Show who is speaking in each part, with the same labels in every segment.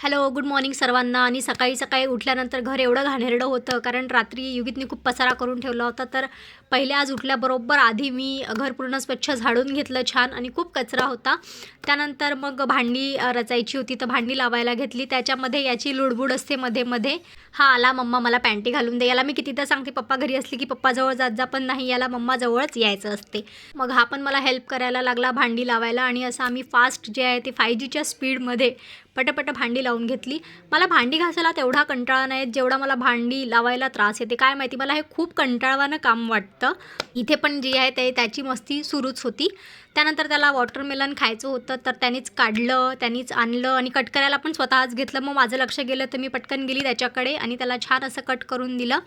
Speaker 1: Hello, good morning सर्वांना. आणि सकाळी सकाळी उठल्यानंतर घर एवढं घाणेरडं होतं, कारण रात्री युगीतनी खूप पसारा करून ठेवला होता. तर पहिले आज उठल्याबरोबर आधी मी घर पूर्ण स्वच्छ झाडून घेतलं छान, आणि खूप कचरा होता. त्यानंतर मग भांडी रचायची होती, तर भांडी लावायला घेतली. त्याच्यामध्ये याची लुडबुड असते मध्ये मध्ये. हा आला, मम्मा मला पॅन्टी घालून दे. याला मी कितीदा सांगते पप्पा घरी असले की पप्पाजवळ जात जा, पण नाही, याला मम्माजवळच यायचं असते. मग हा पण मला हेल्प करायला लागला भांडी लावायला, आणि असं आम्ही फास्ट जे आहे ते 5Gच्या स्पीडमध्ये पटापट भांडी लावून घेतली. मला भांडी घासायला तेवढा कंटाळा नाही जेवढा मला भांडी लावायला त्रास येते. काय माहिती, मला हे खूप कंटाळवाणं काम वाटतं. इथे पण जे आहे ते त्याची मस्ती सुरूच होती. त्यानंतर त्याला वॉटरमेलन खायचं होतं, तर त्यानेच काढलं, त्यानेच आणलं आणि कट करायला पण स्वतःच घेतलं. मग माझं लक्ष गेलं तर मी पटकन गेली त्याच्याकडे आणि त्याला छान असं कट करून दिलं,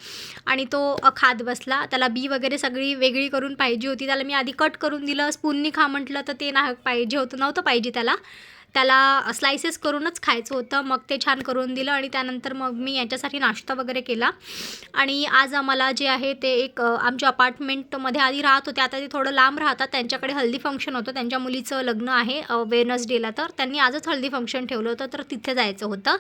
Speaker 1: आणि तो खात बसला. त्याला बी वगैरे सगळी वेगळी करून पाहिजे होती. त्याला मी आधी कट करून दिलं, स्पूननी खा म्हटलं तर ते नव्हतं पाहिजे त्याला स्लायसेस करूनच खायचं होतं. मग ते छान करून दिलं, आणि त्यानंतर मग मी याच्यासाठी नाश्ता वगैरे केला. आणि आज आम्हाला जे आहे ते एक आमच्या अपार्टमेंटमध्ये आधी राहत होते, आता ते थोडं लांब राहतात. त्यांच्याकडे हल्दी फंक्शन होतं, त्यांच्या मुलीचं लग्न आहे वेडनेसडेला. तर त्यांनी आजच हल्दी फंक्शन ठेवलं होतं, तर तिथे जायचं होतं.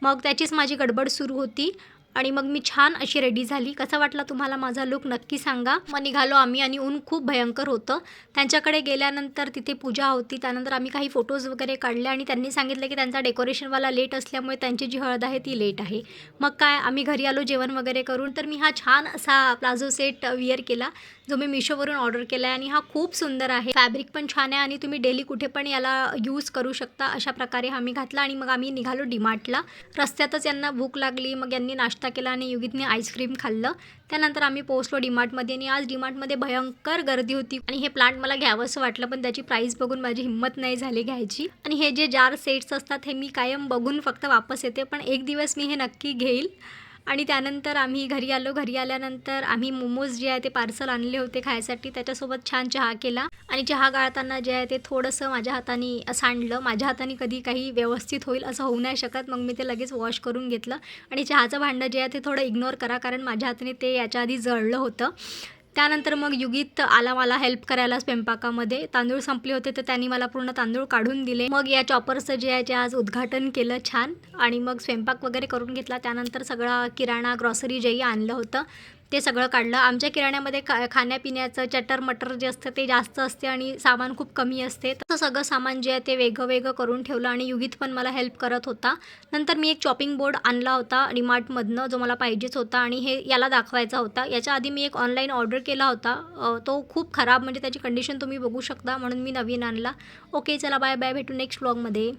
Speaker 1: मग त्याचीच माझी गडबड सुरू होती, आणि मग मी छान अशी रेडी झाली. कसा वाटला तुम्हाला माझा लुक नक्की सांगा. मग निघालो आम्ही, आणि ऊन खूप भयंकर होतं. त्यांच्याकडे गेल्यानंतर तिथे पूजा होती. त्यानंतर आम्ही काही फोटोज वगैरे काढले, आणि त्यांनी सांगितलं की त्यांचा डेकोरेशनवाला लेट असल्यामुळे त्यांची जी हळद आहे ती लेट आहे. मग काय, आम्ही घरी आलो जेवण वगैरे करून. तर मी हा छान असा प्लाझो सेट विअर केला, जो मी मिशोवरून ऑर्डर केला आहे. आणि हा खूप सुंदर आहे, फॅब्रिक पण छान आहे, आणि तुम्ही डेली कुठे पण याला यूज करू शकता. अशा प्रकारे हा मी घातला, आणि मग आम्ही निघालो डीमार्टला. रस्त्यातच यांना भूक लागली, मग यांनी नाश्ता केला आणि युगीतने आईस्क्रीम खाल्लं. त्यानंतर आम्ही पोहोचलो डीमार्टमध्ये, आणि आज डीमार्टमध्ये भयंकर गर्दी होती. आणि हे प्लांट मला घ्यावंसं वाटलं, पण त्याची प्राईस बघून माझी हिंमत नाही झाली घ्यायची. आणि हे जे जार सेट्स असतात हे मी कायम बघून फक्त वापस येते, पण एक दिवस मी हे नक्की घेईल. आणि त्यानंतर आम्ही घरी आलो. घरी आल्यानंतर आम्ही मोमोज जे आहे ते पार्सल आणले होते खायसाठी. त्याच्यासोबत छान चहा केला, आणि चहा गाळताना जे आहे ते थोडंसं माझ्या हाताने सांडलं. माझ्या हाताने कधी काही व्यवस्थित होईल असं होऊ नाही शकत. मग मी ते लगेच वॉश करून घेतलं. आणि चहाचं भांडं जे आहे ते थोडं इग्नोर करा, कारण माझ्या हाताने ते याच्या आधी जळलं होतं. त्यानंतर मग युगीत आला मला हेल्प करायला स्वयंपाकामध्ये. तांदूळ संपले होते, तर त्यांनी मला पूर्ण तांदूळ काढून दिले. मग या चॉपरचं जे आहे ते आज उद्घाटन केलं छान, आणि मग स्वयंपाक वगैरे करून घेतला. त्यानंतर सगळा किराणा ग्रॉसरी जेही आणलं होतं ते सगळं काढलं. आमच्या किराण्यामध्ये खाण्यापिण्याचं चटर मटर जे असतं ते जास्त असते, आणि सामान खूप कमी असते. तसं सगळं सामान जे आहे ते वेगळं वेगळं करून ठेवलं, आणि युगीत पण मला हेल्प करत होता. नंतर मी एक चॉपिंग बोर्ड आणला होता डीमार्टमधनं, जो मला पाहिजेच होता, आणि हे याला दाखवायचा होता. याच्या आधी मी एक ऑनलाईन ऑर्डर केला होता, तो खूप खराब, म्हणजे त्याची कंडिशन तुम्ही बघू शकता, म्हणून मी नवीन आणला. ओके, चला बाय बाय, भेटू नेक्स्ट व्लॉगमध्ये.